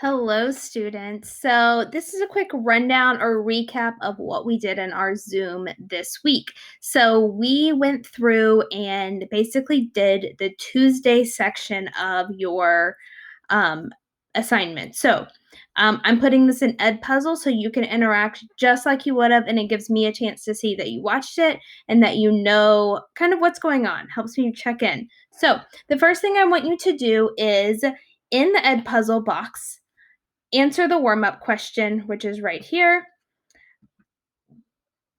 Hello, students. So, this is a quick rundown or recap of what we did in our Zoom this week. So, we went through and basically did the Tuesday section of your assignment. So, I'm putting this in Ed Puzzle so you can interact just like you would have, and it gives me a chance to see that you watched it and that you know kind of what's going on. Helps me check in. So, the first thing I want you to do is in the Ed Puzzle box, answer the warm-up question, which is right here.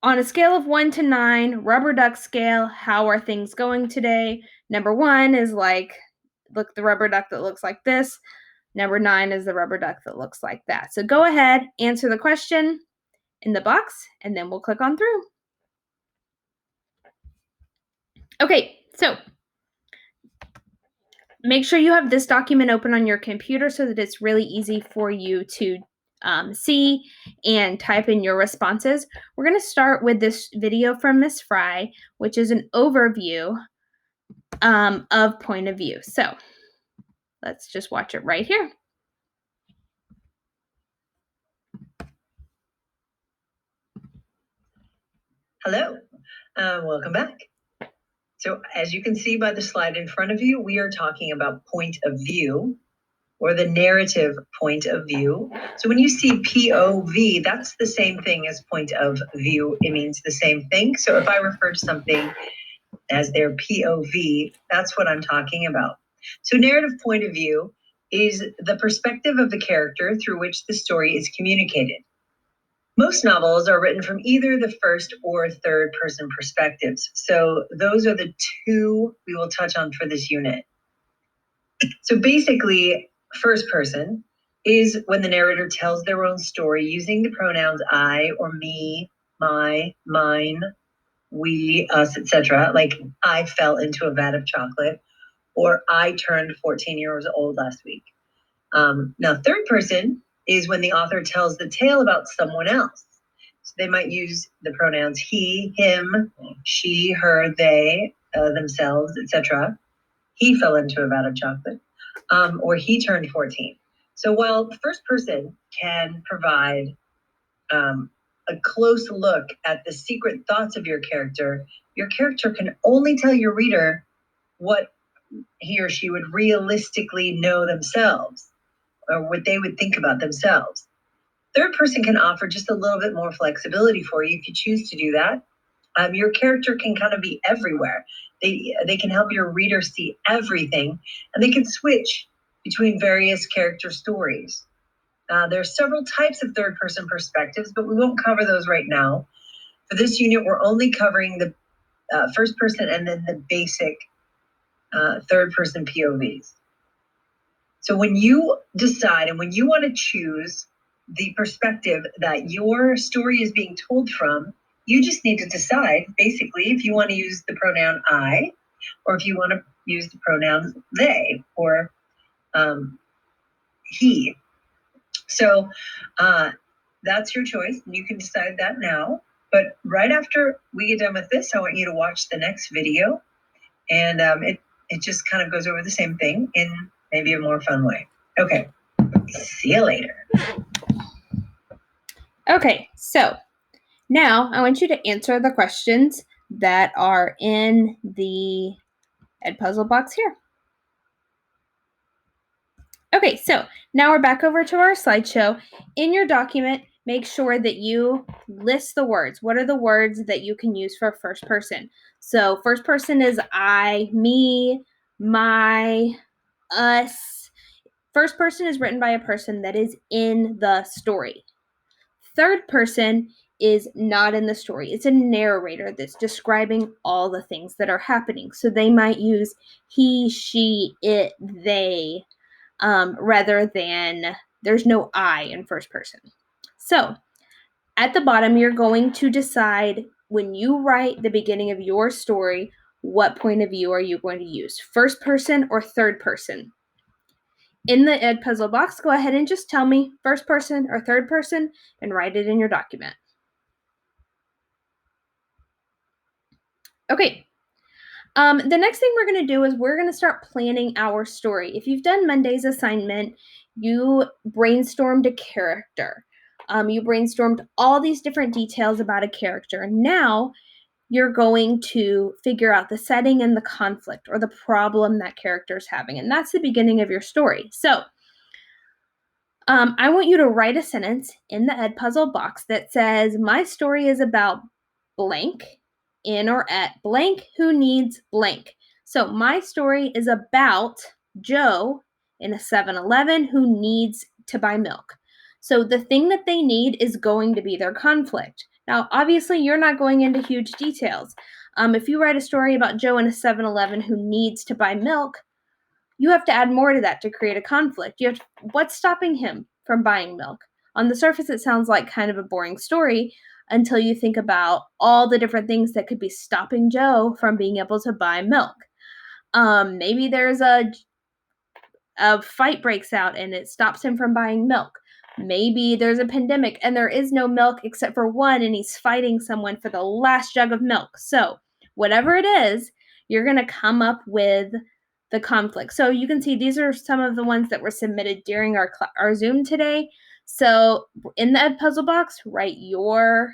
On a scale of 1 to 9, rubber duck scale, how are things going today? Number 1 is like, look, the rubber duck that looks like this. Number 9 is the rubber duck that looks like that. So go ahead, answer the question in the box, and then we'll click on through. Okay, so make sure you have this document open on your computer so that it's really easy for you to see and type in your responses. We're going to start with this video from Miss Fry, which is an overview of point of view. So let's just watch it right here. Hello, welcome back. So as you can see by the slide in front of you, we are talking about point of view, or the narrative point of view. So when you see POV, that's the same thing as point of view. It means the same thing. So if I refer to something as their POV, that's what I'm talking about. So narrative point of view is the perspective of the character through which the story is communicated. Most novels are written from either the first or third person perspectives. So those are the two we will touch on for this unit. So basically, first person is when the narrator tells their own story using the pronouns I or me, my, mine, we, us, etc. Like I fell into a vat of chocolate, or I turned 14 years old last week. Now, third person is when the author tells the tale about someone else. So they might use the pronouns he, him, she, her, they, themselves, etc. He fell into a vat of chocolate, or he turned 14. So while first person can provide a close look at the secret thoughts of your character can only tell your reader what he or she would realistically know themselves, or what they would think about themselves. Third person can offer just a little bit more flexibility for you if you choose to do that. Your character can kind of be everywhere. They can help your reader see everything, and they can switch between various character stories. There are several types of third person perspectives, but we won't cover those right now. For this unit, we're only covering the first person and then the basic third person POVs. So when you decide and when you want to choose the perspective that your story is being told from, you just need to decide basically if you want to use the pronoun I, or if you want to use the pronouns they or he. So that's your choice, and you can decide that now. But right after we get done with this, I want you to watch the next video, and it just kind of goes over the same thing in maybe a more fun way. Okay, see you later. Okay, so now I want you to answer the questions that are in the Ed Puzzle box here. Okay, so now we're back over to our slideshow. In your document, make sure that you list the words. What are the words that you can use for first person? So first person is I, me, my, us. First person is written by a person that is in the story. Third person is not in the story. It's a narrator that's describing all the things that are happening. So they might use he, she, it, they, rather than there's no I in first person. So at the bottom, you're going to decide when you write the beginning of your story, what point of view are you going to use? First person or third person? In the Ed Puzzle box, go ahead and just tell me first person or third person and write it in your document. Okay. The next thing we're going to do is we're going to start planning our story. If you've done Monday's assignment, You brainstormed a character. You brainstormed all these different details about a character. Now you're going to figure out the setting and the conflict or the problem that character is having. And that's the beginning of your story. So I want you to write a sentence in the Edpuzzle box that says, my story is about blank in or at blank who needs blank. So my story is about Joe in a 7-Eleven who needs to buy milk. So the thing that they need is going to be their conflict. Now, obviously, you're not going into huge details. If you write a story about Joe in a 7-Eleven who needs to buy milk, you have to add more to that to create a conflict. What's stopping him from buying milk? On the surface, it sounds like kind of a boring story until you think about all the different things that could be stopping Joe from being able to buy milk. Maybe there's a fight breaks out and it stops him from buying milk. Maybe there's a pandemic and there is no milk except for one, and he's fighting someone for the last jug of milk. So, whatever it is, you're going to come up with the conflict. So, you can see these are some of the ones that were submitted during our Zoom today. So, in the Edpuzzle box, write your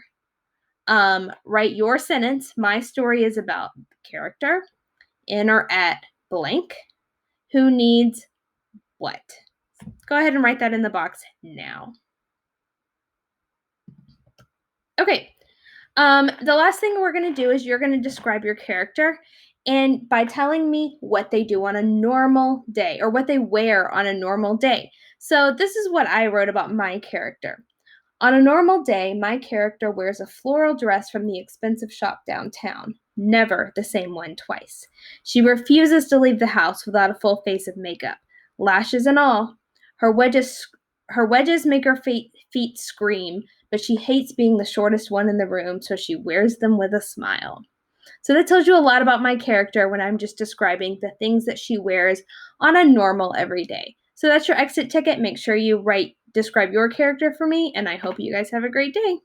sentence. My story is about character in or at blank who needs what. Go ahead and write that in the box now. Okay. The last thing we're going to do is you're going to describe your character, and by telling me what they do on a normal day or what they wear on a normal day. So this is what I wrote about my character. On a normal day, my character wears a floral dress from the expensive shop downtown. Never the same one twice. She refuses to leave the house without a full face of makeup, lashes and all. Her wedges make her feet scream, but she hates being the shortest one in the room, so she wears them with a smile. So that tells you a lot about my character when I'm just describing the things that she wears on a normal everyday. So that's your exit ticket. Make sure you describe your character for me, and I hope you guys have a great day.